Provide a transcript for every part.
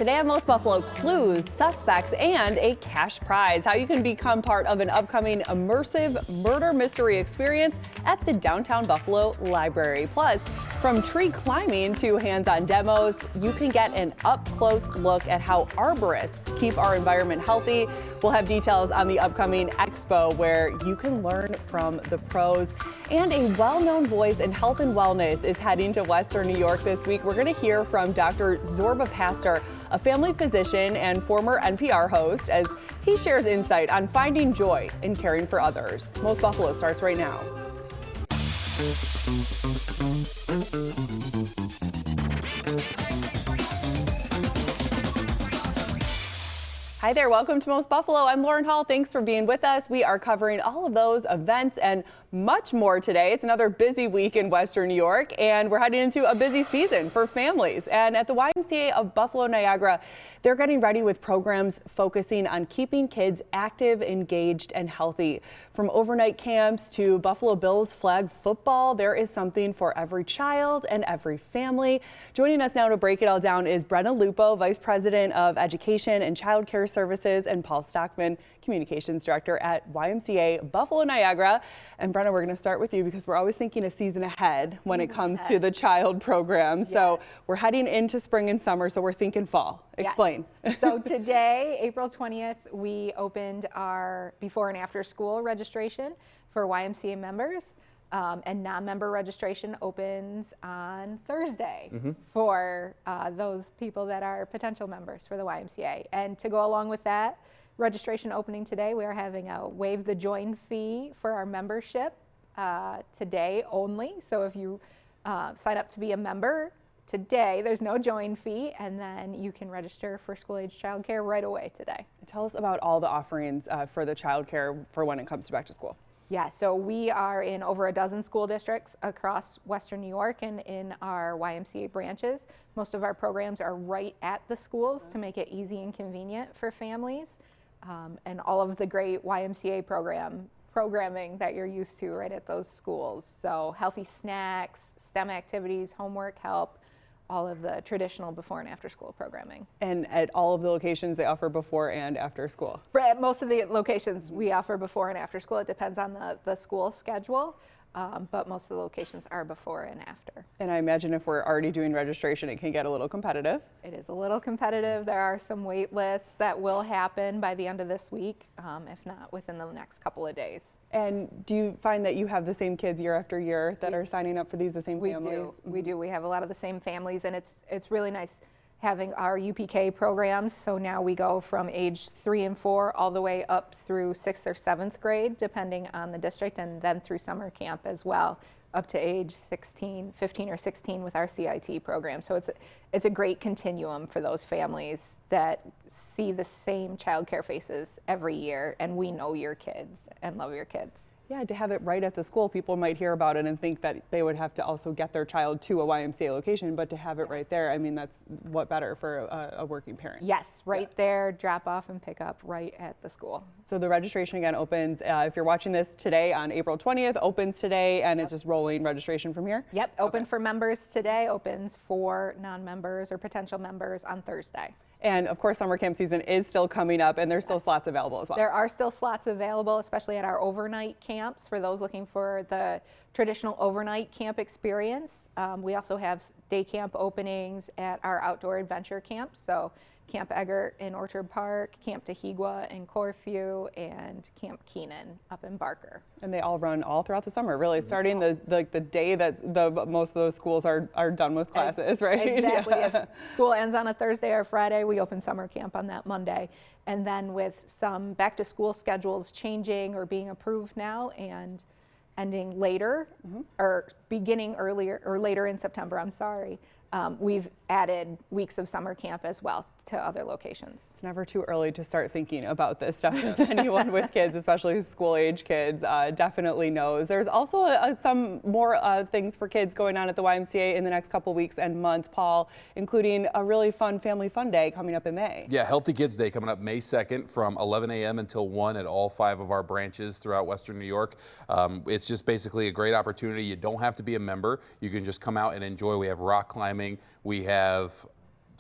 Today on Most Buffalo, clues, suspects, and a cash prize. How you can become part of an upcoming immersive murder mystery experience at the downtown Buffalo Library. Plus, from tree climbing to hands-on demos, you can get an up-close look at how arborists keep our environment healthy. We'll have details on the upcoming expo where you can learn from the pros. And a well-known voice in health and wellness is heading to Western New York this week. We're going to hear from Dr. Zorba Pastor, a family physician and former NPR host, as he shares insight on finding joy in caring for others. Most Buffalo starts right now. Hi there, welcome to Most Buffalo. I'm Lauren Hall. Thanks for being with us. We are covering all of those events and much more today. It's another busy week in Western New York, and we're heading into a busy season for families. And at the YMCA of Buffalo Niagara, they're getting ready with programs focusing on keeping kids active, engaged, and healthy. From overnight camps to Buffalo Bills flag football, there is something for every child and every family. Joining us now to break it all down is Brenna Lupo, Vice President of Education and Child Care Services, and Paul Stockman, Communications Director at YMCA Buffalo Niagara. And Brenna, we're going to start with you because we're always thinking a season ahead when it comes to the child program. Yes. So we're heading into spring and summer, so we're thinking fall. Explain. Yes. So today, April 20th, we opened our before and after school registration for YMCA members. And non-member registration opens on Thursday for those people that are potential members for the YMCA. And to go along with that registration opening today, we are having a waive the join fee for our membership today only. So if you sign up to be a member today, there's no join fee, and then you can register for school-age childcare right away today. Tell us about all the offerings for the childcare for when it comes to back to school. Yeah, so we are in over a dozen school districts across Western New York and in our YMCA branches. Most of our programs are right at the schools to make it easy and convenient for families, and all of the great YMCA programming that you're used to right at those schools. So healthy snacks, STEM activities, homework help, all of the traditional before and after school programming. And at all of the locations they offer before and after school? At most of the locations we offer before and after school. It depends on the school schedule, but most of the locations are before and after. And I imagine if we're already doing registration, it can get a little competitive. It is a little competitive. There are some wait lists that will happen by the end of this week, if not within the next couple of days. And do you find that you have the same kids year after year that are signing up for these, the same families? We do. We have a lot of the same families, and it's really nice having our UPK programs. So now we go from age 3 and 4 all the way up through 6th or 7th grade, depending on the district, and then through summer camp as well, up to age 15 or 16 with our CIT program. So it's a great continuum for those families that see the same child care faces every year, and we know your kids and love your kids. Yeah, to have it right at the school, people might hear about it and think that they would have to also get their child to a YMCA location, but to have it right there, I mean, that's what better for a working parent. Yes, right there, drop off and pick up right at the school. So the registration again opens, if you're watching this today on April 20th, opens today, and it's just rolling registration from here? Yep, open for members today, opens for non-members or potential members on Thursday. And of course, summer camp season is still coming up, and there's still slots available as well. There are still slots available, especially at our overnight camps for those looking for the traditional overnight camp experience. We also have day camp openings at our outdoor adventure camps. So Camp Eggert in Orchard Park, Camp Tahigua in Corfu, and Camp Keenan up in Barker. And they all run all throughout the summer, really, starting the day that most of those schools are done with classes, right? Exactly. Yeah. If school ends on a Thursday or Friday, we open summer camp on that Monday. And then with some back to school schedules changing or being approved now and ending later, or beginning earlier or later in September, I'm sorry, we've added weeks of summer camp as well to other locations. It's never too early to start thinking about this stuff, as anyone with kids, especially school-age kids, definitely knows. There's also some more things for kids going on at the YMCA in the next couple weeks and months, Paul, including a really fun Family Fun Day coming up in May. Yeah, Healthy Kids Day coming up May 2nd from 11 a.m. until 1 at all 5 of our branches throughout Western New York. It's just basically a great opportunity. You don't have to be a member. You can just come out and enjoy. We have rock climbing. We have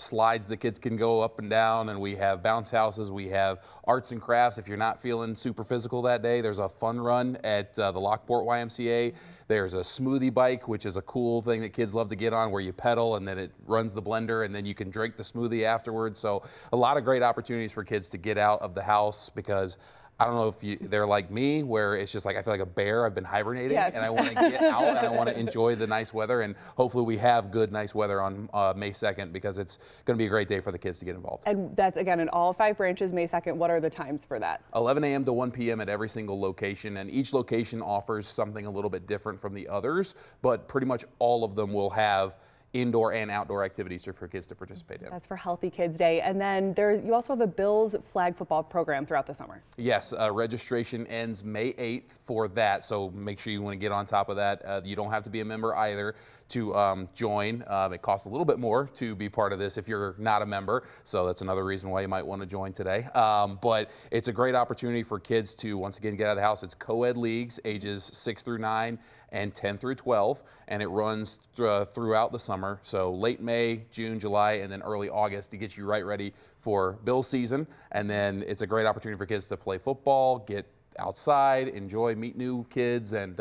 slides that kids can go up and down, and we have bounce houses. We have arts and crafts. If you're not feeling super physical that day, there's a fun run at the Lockport YMCA. There's a smoothie bike, which is a cool thing that kids love to get on, where you pedal and then it runs the blender and then you can drink the smoothie afterwards. So a lot of great opportunities for kids to get out of the house, because I don't know if they're like me, where it's just like I feel like a bear. I've been hibernating, yes. and I want to get out and I want to enjoy the nice weather. And hopefully we have good, nice weather on May 2nd, because it's going to be a great day for the kids to get involved. And that's, again, in all 5 branches, May 2nd. What are the times for that? 11 a.m. to 1 p.m. at every single location, and each location offers something a little bit different from the others, but pretty much all of them will have indoor and outdoor activities for kids to participate in. That's for Healthy Kids Day. And then you also have a Bills flag football program throughout the summer. Yes, registration ends May 8th for that, so make sure you want to get on top of that. You don't have to be a member either to join. It costs a little bit more to be part of this if you're not a member, so that's another reason why you might want to join today. But it's a great opportunity for kids to, once again, get out of the house. It's co-ed leagues, ages 6 through 9 and 10 through 12, and it runs throughout the summer. So late May, June, July, and then early August to get you right ready for Bill season. And then it's a great opportunity for kids to play football, get outside, enjoy, meet new kids, and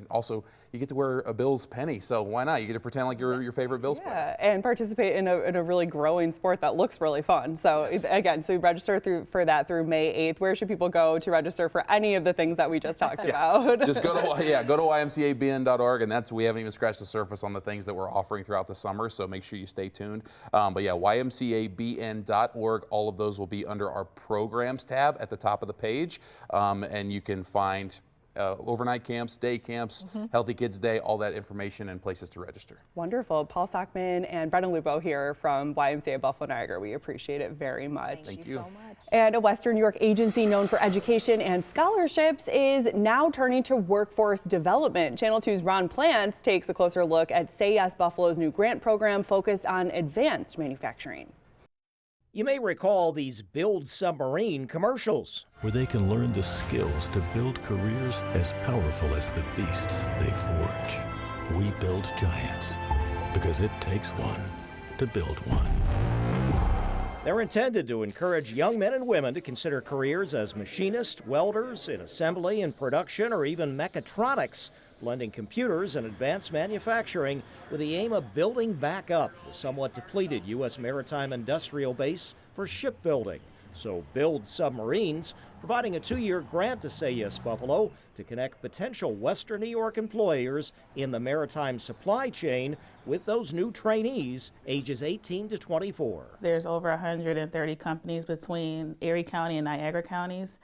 also you get to wear a Bills penny, so why not? You get to pretend like you're your favorite Bills player. And participate in a really growing sport that looks really fun. So yes. Again, so register for that through May 8th. Where should people go to register for any of the things that we just talked about? Just go to ymcabn.org, and we haven't even scratched the surface on the things that we're offering throughout the summer, so make sure you stay tuned. But yeah, ymcabn.org, all of those will be under our programs tab at the top of the page, and you can find overnight camps, day camps, Healthy Kids Day, all that information and places to register. Wonderful. Paul Stockman and Brendan Lupo here from YMCA Buffalo Niagara. We appreciate it very much. Thank you so much. And a Western New York agency known for education and scholarships is now turning to workforce development. Channel 2's Ron Plants takes a closer look at Say Yes Buffalo's new grant program focused on advanced manufacturing. You may recall these Build Submarine commercials, where they can learn the skills to build careers as powerful as the beasts they forge. We build giants because it takes one to build one. They're intended to encourage young men and women to consider careers as machinists, welders, in assembly and production, or even mechatronics, blending computers and advanced manufacturing with the aim of building back up the somewhat depleted U.S. maritime industrial base for shipbuilding. So Build Submarines, providing a 2-year grant to Say Yes Buffalo to connect potential Western New York employers in the maritime supply chain with those new trainees ages 18 to 24. There's over 130 companies between Erie County and Niagara counties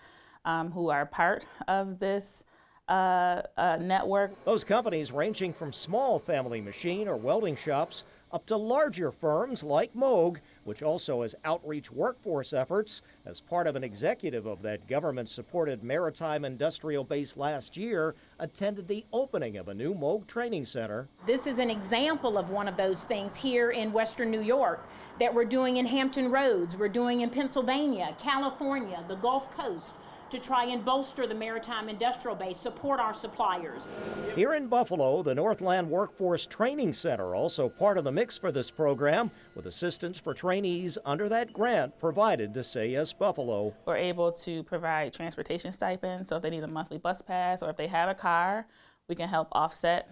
who are part of this network. Those companies ranging from small family machine or welding shops up to larger firms like Moog, which also has outreach workforce efforts. As part of an executive of that government-supported maritime industrial base last year, attended the opening of a new Moog training center. This is an example of one of those things here in Western New York that we're doing in Hampton Roads, we're doing in Pennsylvania, California, the Gulf Coast, to try and bolster the maritime industrial base, support our suppliers. Here in Buffalo, the Northland Workforce Training Center, also part of the mix for this program, with assistance for trainees under that grant provided to Say Yes Buffalo. We're able to provide transportation stipends, so if they need a monthly bus pass or if they have a car, we can help offset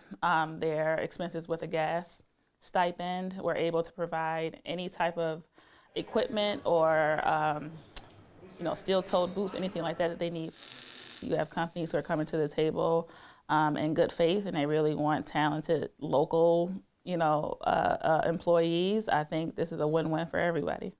their expenses with a gas stipend. We're able to provide any type of equipment or steel-toed boots, anything like that they need. You have companies who are coming to the table in good faith, and they really want talented local, employees. I think this is a win-win for everybody.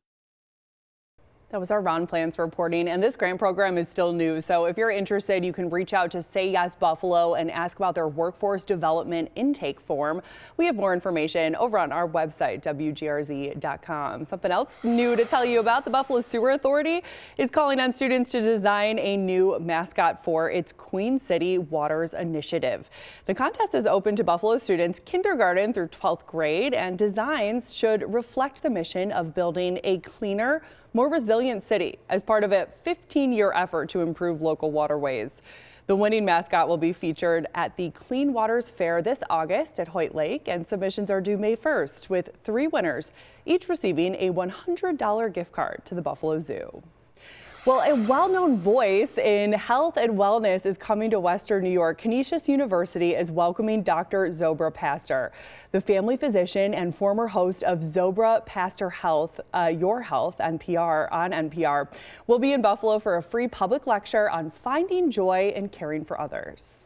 That was our Ron Plants reporting, and this grant program is still new, so if you're interested, you can reach out to Say Yes Buffalo and ask about their workforce development intake form. We have more information over on our website, WGRZ.com. Something else new to tell you about: the Buffalo Sewer Authority is calling on students to design a new mascot for its Queen City Waters initiative. The contest is open to Buffalo students kindergarten through 12th grade, and designs should reflect the mission of building a cleaner, more resilient city as part of a 15-year effort to improve local waterways. The winning mascot will be featured at the Clean Waters Fair this August at Hoyt Lake, and submissions are due May 1st, with 3 winners, each receiving a $100 gift card to the Buffalo Zoo. Well, a well-known voice in health and wellness is coming to Western New York. Canisius University is welcoming Dr. Zobra Pastor. The family physician and former host of Zobra Pastor Health, Your Health, NPR, on NPR, will be in Buffalo for a free public lecture on finding joy in caring for others.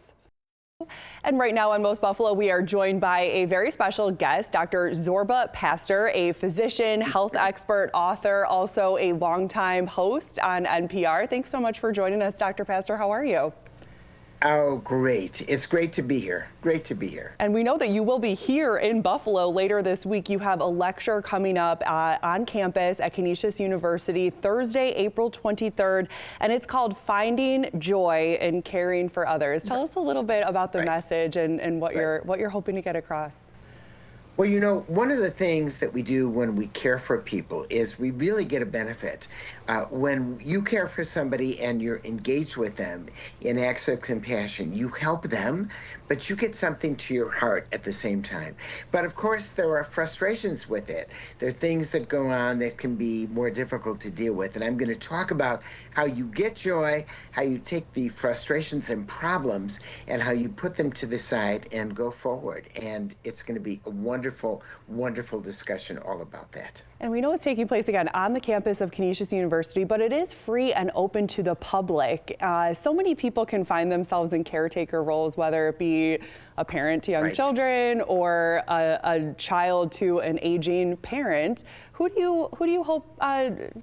And right now on Most Buffalo, we are joined by a very special guest, Dr. Zobra Pastor, a physician, health expert, author, also a longtime host on NPR. Thanks so much for joining us, Dr. Pastor. How are you? Oh, great. It's great to be here. Great to be here. And we know that you will be here in Buffalo later this week. You have a lecture coming up on campus at Canisius University Thursday, April 23rd, and it's called Finding Joy in Caring for Others. Tell us a little bit about the message and what you're hoping to get across. Well, you know, one of the things that we do when we care for people is we really get a benefit. When you care for somebody and you're engaged with them in acts of compassion, you help them, but you get something to your heart at the same time. But of course, there are frustrations with it. There are things that go on that can be more difficult to deal with. And I'm going to talk about how you get joy, how you take the frustrations and problems, and how you put them to the side and go forward. And it's going to be a wonderful, wonderful discussion all about that. And we know it's taking place again on the campus of Canisius University, but it is free and open to the public. So many people can find themselves in caretaker roles, whether it be a parent to young children or a child to an aging parent. Who do you hope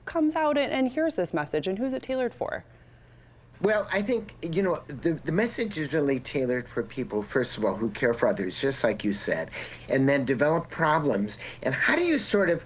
comes out and hears this message, and who's it tailored for? Well, I think, you know, the message is really tailored for people, first of all, who care for others, just like you said, and then develop problems. And how do you sort of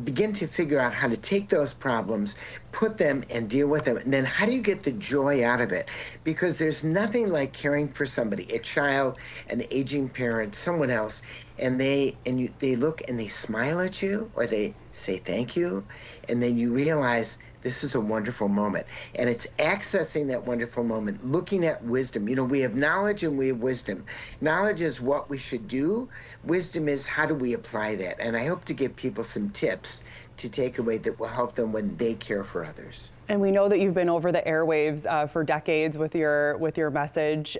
begin to figure out how to take those problems, put them and deal with them, and then how do you get the joy out of it? Because there's nothing like caring for somebody, a child, an aging parent, someone else, and they look and they smile at you, or they say thank you, and then you realize this is a wonderful moment. And it's accessing that wonderful moment, looking at wisdom. You know, we have knowledge and we have wisdom. Knowledge is what we should do. Wisdom is how do we apply that? And I hope to give people some tips to take away that will help them when they care for others. And we know that you've been over the airwaves for decades with your message.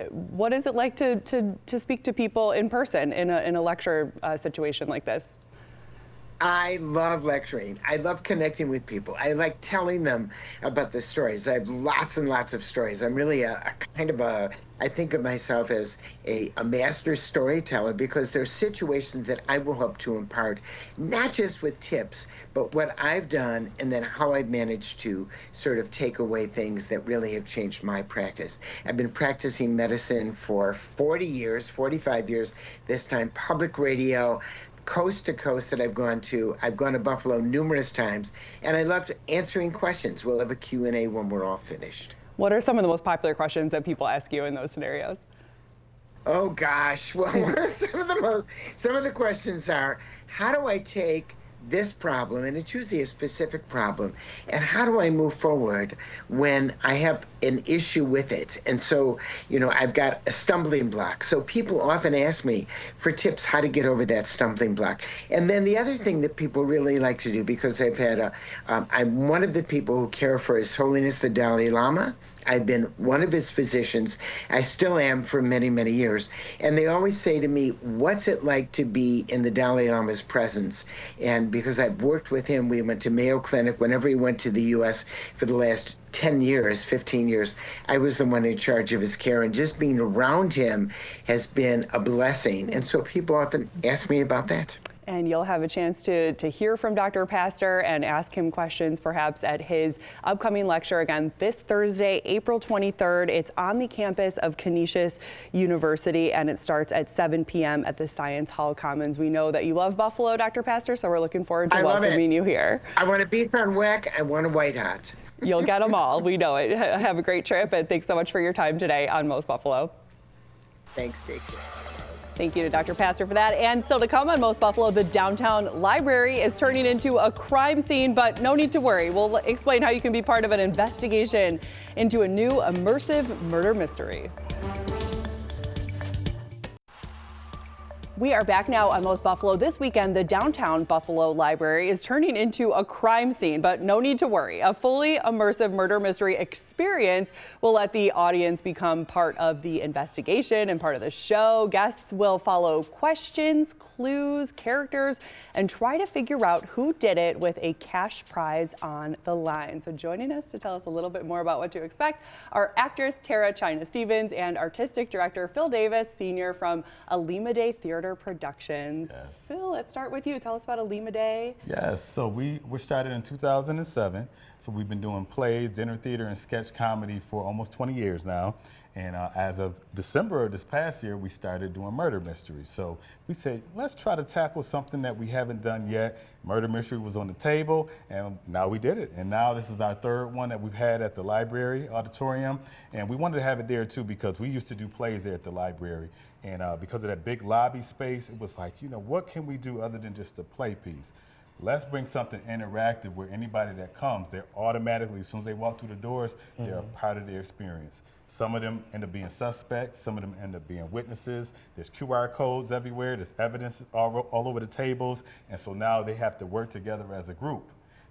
What is it like to speak to people in person in a lecture situation like this? I love lecturing. I love connecting with people. I like telling them about the stories. I have lots and lots of stories. I'm really I think of myself as a master storyteller, because there's situations that I will help to impart, not just with tips, but what I've done and then how I've managed to sort of take away things that really have changed my practice. I've been practicing medicine for 40 years, 45 years, this time public radio, coast to coast that I've gone to. I've gone to Buffalo numerous times, and I loved answering questions. We'll have a Q&A when we're all finished. What are some of the most popular questions that people ask you in those scenarios? Oh gosh, well, some of the questions are, how do I take this problem, and it's usually a specific problem, and how do I move forward when I have an issue with it? And so, you know, I've got a stumbling block. So people often ask me for tips how to get over that stumbling block. And then the other thing that people really like to do, because I've had I'm one of the people who care for His Holiness the Dalai Lama. I've been one of his physicians. I still am for many, many years. And they always say to me, what's it like to be in the Dalai Lama's presence? And because I've worked with him, we went to Mayo Clinic. Whenever he went to the U.S. for the last 10 years, 15 years, I was the one in charge of his care. And just being around him has been a blessing. And so people often ask me about that. And you'll have a chance to hear from Dr. Pastor and ask him questions perhaps at his upcoming lecture again this Thursday, April 23rd. It's on the campus of Canisius University, and it starts at 7 p.m. at the Science Hall Commons. We know that you love Buffalo, Dr. Pastor, so we're looking forward to welcoming you here. I want a beef on weck. I want a white hot. You'll get them all. We know it. Have a great trip, and thanks so much for your time today on Most Buffalo. Thanks, take care. Thank you to Dr. Pastor for that. And still to come on Most Buffalo, the downtown library is turning into a crime scene, but no need to worry. We'll explain how you can be part of an investigation into a new immersive murder mystery. We are back now on Most Buffalo. This weekend, the downtown Buffalo Library is turning into a crime scene, but no need to worry. A fully immersive murder mystery experience will let the audience become part of the investigation and part of the show. Guests will follow questions, clues, characters, and try to figure out who did it with a cash prize on the line. So joining us to tell us a little bit more about what to expect are actress Tara China Stevens and artistic director Phil Davis, Sr. from Alima Day Theater Productions. Yes. Phil, let's start with you. Tell us about Alima Day. Yes, so we started in 2007. So we've been doing plays, dinner theater, and sketch comedy for almost 20 years now. And as of December of this past year, we started doing murder mysteries. So we said, let's try to tackle something that we haven't done yet. Murder mystery was on the table, and now we did it. And now this is our third one that we've had at the library auditorium. And we wanted to have it there too because we used to do plays there at the library. And because of that big lobby space, it was like, you know, what can we do other than just a play piece? Let's bring something interactive where anybody that comes, they're automatically, as soon as they walk through the doors, they're a part of their experience. Some of them end up being suspects, some of them end up being witnesses. There's QR codes everywhere, there's evidence all over the tables, and so now they have to work together as a group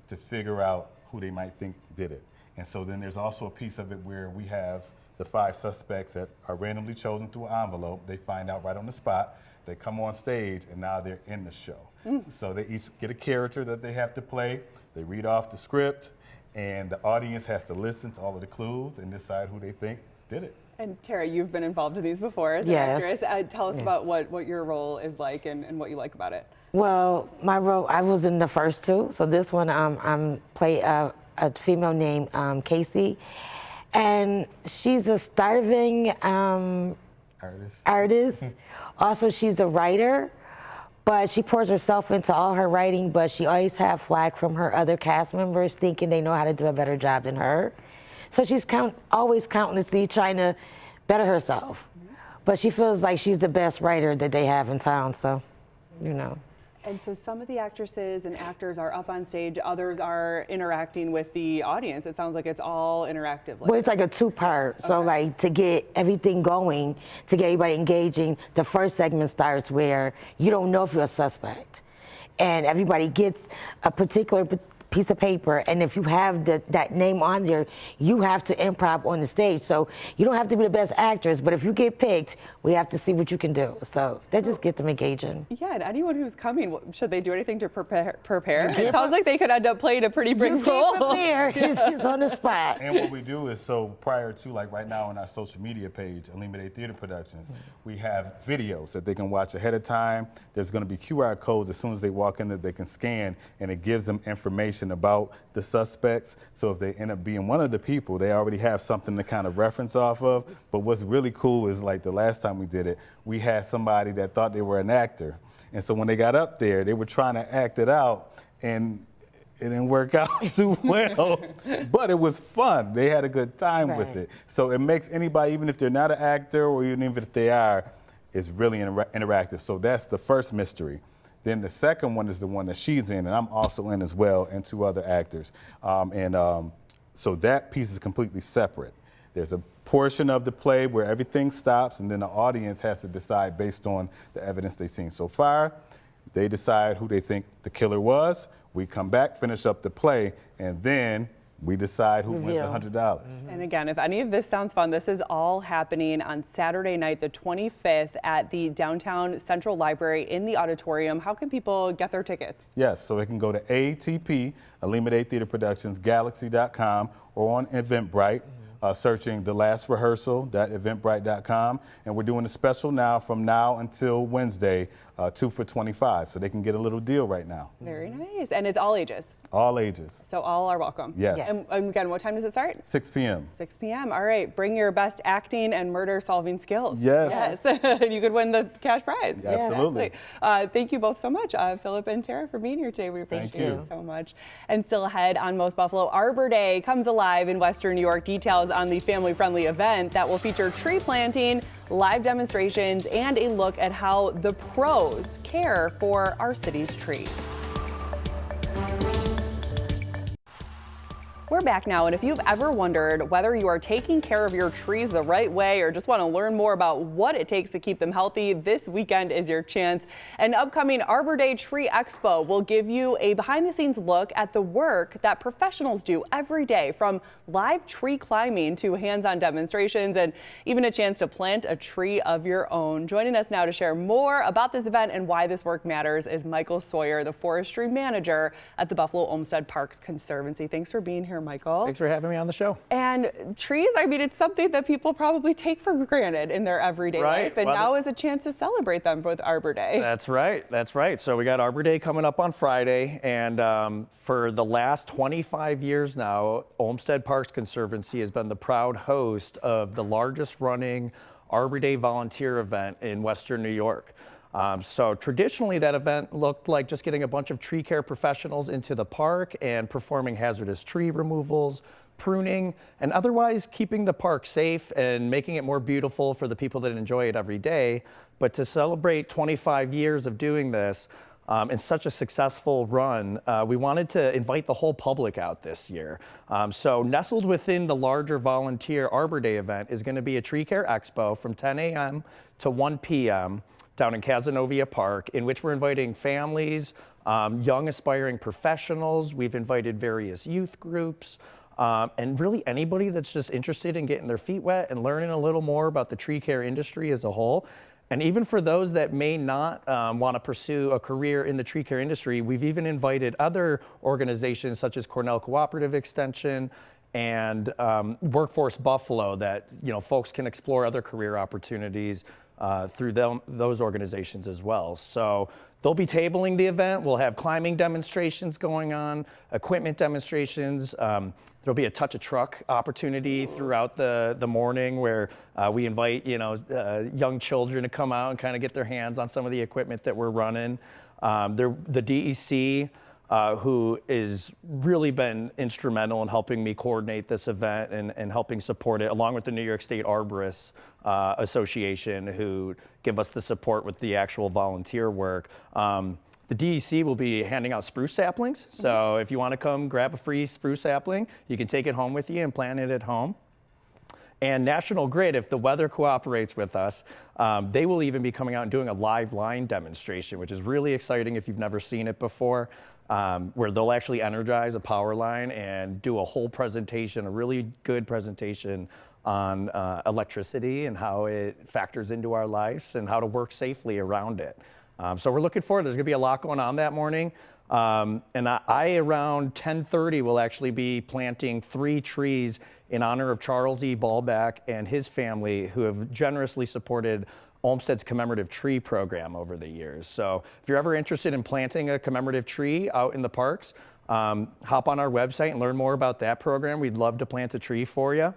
to figure out who they might think did it. And so then there's also a piece of it where we have the 5 suspects that are randomly chosen through an envelope. They find out right on the spot. They come on stage, and now they're in the show. So they each get a character that they have to play. They read off the script, and the audience has to listen to all of the clues and decide who they think did it. And Tara, you've been involved in these before as an actress. Tell us about what your role is like and what you like about it. Well, my role, I was in the first 2. So this one, I'm play a female named Casey. And she's a starving artist. Also, she's a writer, but she pours herself into all her writing, but she always have flack from her other cast members thinking they know how to do a better job than her. So she's always countlessly trying to better herself. But she feels like she's the best writer that they have in town, so, you know. And so some of the actresses and actors are up on stage, others are interacting with the audience. It sounds like it's all interactive. Well, it's like a 2-part. So like to get everything going, to get everybody engaging, the first segment starts where you don't know if you're a suspect. And everybody gets a particular piece of paper, and if you have that name on there, you have to improv on the stage. So you don't have to be the best actress, but if you get picked, we have to see what you can do. So that just gets them engaging. Yeah, and anyone who's coming, should they do anything to prepare? It sounds like they could end up playing a pretty big role. Prepare. He's on the spot. And what we do is, so prior to, like right now on our social media page, Alima Day Theater Productions, we have videos that they can watch ahead of time. There's going to be QR codes as soon as they walk in that they can scan, and it gives them information about the suspects. So if they end up being one of the people, they already have something to kind of reference off of. But what's really cool is, like the last time we did it, we had somebody that thought they were an actor. And so when they got up there, they were trying to act it out, and it didn't work out too well, but it was fun. They had a good time with it. So it makes anybody, even if they're not an actor or even if they are, it's really interactive. So that's the first mystery. Then the second one is the one that she's in, and I'm also in as well, and 2 other actors. So that piece is completely separate. There's a portion of the play where everything stops, and then the audience has to decide based on the evidence they've seen so far. They decide who they think the killer was. We come back, finish up the play, and then we decide who wins the $100. And again, if any of this sounds fun, this is all happening on Saturday night, the 25th, at the Downtown Central Library in the auditorium. How can people get their tickets? Yes, so they can go to ATP, Alima Day Theater Productions, Galaxy.com, or on Eventbrite. Searching The Last Rehearsal.eventbrite.com, and we're doing a special now from now until Wednesday, 2 for $25, so they can get a little deal right now. Very nice, and it's all ages. All ages. So all are welcome. Yes. And again, what time does it start? 6 p.m. 6 p.m. All right, bring your best acting and murder-solving skills. Yes. Yes, you could win the cash prize. Absolutely. Thank you both so much, Philip and Tara, for being here today. We appreciate it so much. And still ahead on Most Buffalo, Arbor Day comes alive in Western New York. Details on the family-friendly event that will feature tree planting, live demonstrations, and a look at how the pros care for our city's trees. We're back now, and if you've ever wondered whether you are taking care of your trees the right way or just want to learn more about what it takes to keep them healthy, this weekend is your chance. An upcoming Arbor Day Tree Expo will give you a behind-the-scenes look at the work that professionals do every day, from live tree climbing to hands-on demonstrations and even a chance to plant a tree of your own. Joining us now to share more about this event and why this work matters is Michael Sawyer, the forestry manager at the Buffalo Olmsted Parks Conservancy. Thanks for being here, Michael. Thanks for having me on the show. And trees, I mean, it's something that people probably take for granted in their everyday life, and now is a chance to celebrate them with Arbor Day. That's right. That's right. So we got Arbor Day coming up on Friday, and for the last 25 years now, Olmsted Parks Conservancy has been the proud host of the largest running Arbor Day volunteer event in Western New York. So traditionally that event looked like just getting a bunch of tree care professionals into the park and performing hazardous tree removals, pruning, and otherwise keeping the park safe and making it more beautiful for the people that enjoy it every day. But to celebrate 25 years of doing this in such a successful run, we wanted to invite the whole public out this year. So nestled within the larger volunteer Arbor Day event is going to be a tree care expo from 10 a.m. to 1 p.m. down in Cazenovia Park, in which we're inviting families, young aspiring professionals. We've invited various youth groups, and really anybody that's just interested in getting their feet wet and learning a little more about the tree care industry as a whole. And even for those that may not want to pursue a career in the tree care industry, we've even invited other organizations such as Cornell Cooperative Extension and Workforce Buffalo that, you know, folks can explore other career opportunities through those organizations as well. So they'll be tabling the event. We'll have climbing demonstrations going on, equipment demonstrations. There'll be a touch a truck opportunity throughout the morning where we invite, you know, young children to come out and kind of get their hands on some of the equipment that we're running. The DEC, who has really been instrumental in helping me coordinate this event and helping support it, along with the New York State Arborists Association, who give us the support with the actual volunteer work. The DEC will be handing out spruce saplings. So if you want to come grab a free spruce sapling, you can take it home with you and plant it at home. And National Grid, if the weather cooperates with us, they will even be coming out and doing a live line demonstration, which is really exciting if you've never seen it before, where they'll actually energize a power line and do a whole presentation, a really good presentation on electricity and how it factors into our lives and how to work safely around it. So we're looking forward. There's going to be a lot going on that morning. And I around 10:30 will actually be planting 3 trees in honor of Charles E. Ballback and his family, who have generously supported Olmsted's commemorative tree program over the years. So if you're ever interested in planting a commemorative tree out in the parks, hop on our website and learn more about that program. We'd love to plant a tree for you.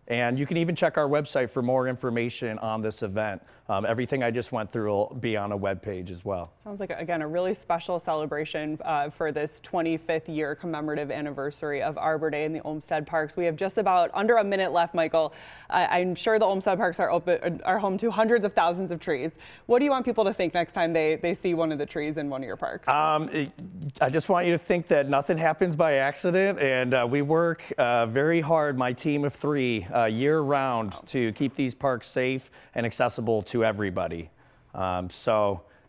And you can even check our website for more information on this event. Everything I just went through will be on a webpage as well. Sounds like, again, a really special celebration for this 25th year commemorative anniversary of Arbor Day in the Olmsted Parks. We have just about under a minute left, Michael. I'm sure the Olmsted Parks are home to hundreds of thousands of trees. What do you want people to think next time they see one of the trees in one of your parks? I just want you to think that nothing happens by accident, and we work very hard, my team of 3, year-round to keep these parks safe and accessible to everybody.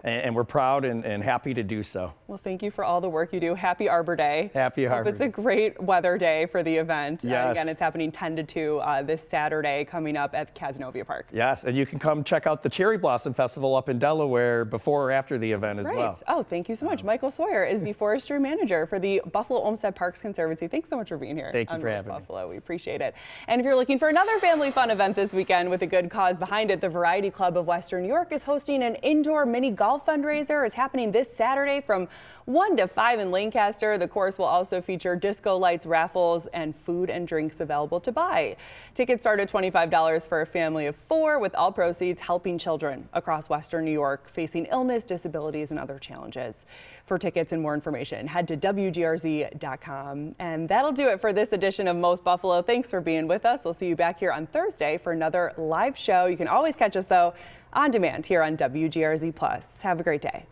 And we're proud and happy to do so. Well, thank you for all the work you do. Happy Arbor Day. Happy Arbor Day. It's a great weather day for the event. Yes. Again, it's happening 10 to 2 this Saturday coming up at Cazenovia Park. Yes, and you can come check out the Cherry Blossom Festival up in Delaware before or after the event as well. Oh, thank you so much. Michael Sawyer is the forestry manager for the Buffalo Olmsted Parks Conservancy. Thanks so much for being here. Thank you for having me. Buffalo. We appreciate it. And if you're looking for another family fun event this weekend with a good cause behind it, the Variety Club of Western New York is hosting an indoor mini golf golf fundraiser. It's happening this Saturday from 1 to 5 in Lancaster. The course will also feature disco lights, raffles, and food and drinks available to buy. Tickets start at $25 for a family of 4, with all proceeds helping children across Western New York facing illness, disabilities, and other challenges. For tickets and more information, head to WGRZ-TV. And that'll do it for this edition of Most Buffalo. Thanks for being with us. We'll see you back here on Thursday for another live show. You can always catch us, though, on demand here on WGRZ+. Have a great day.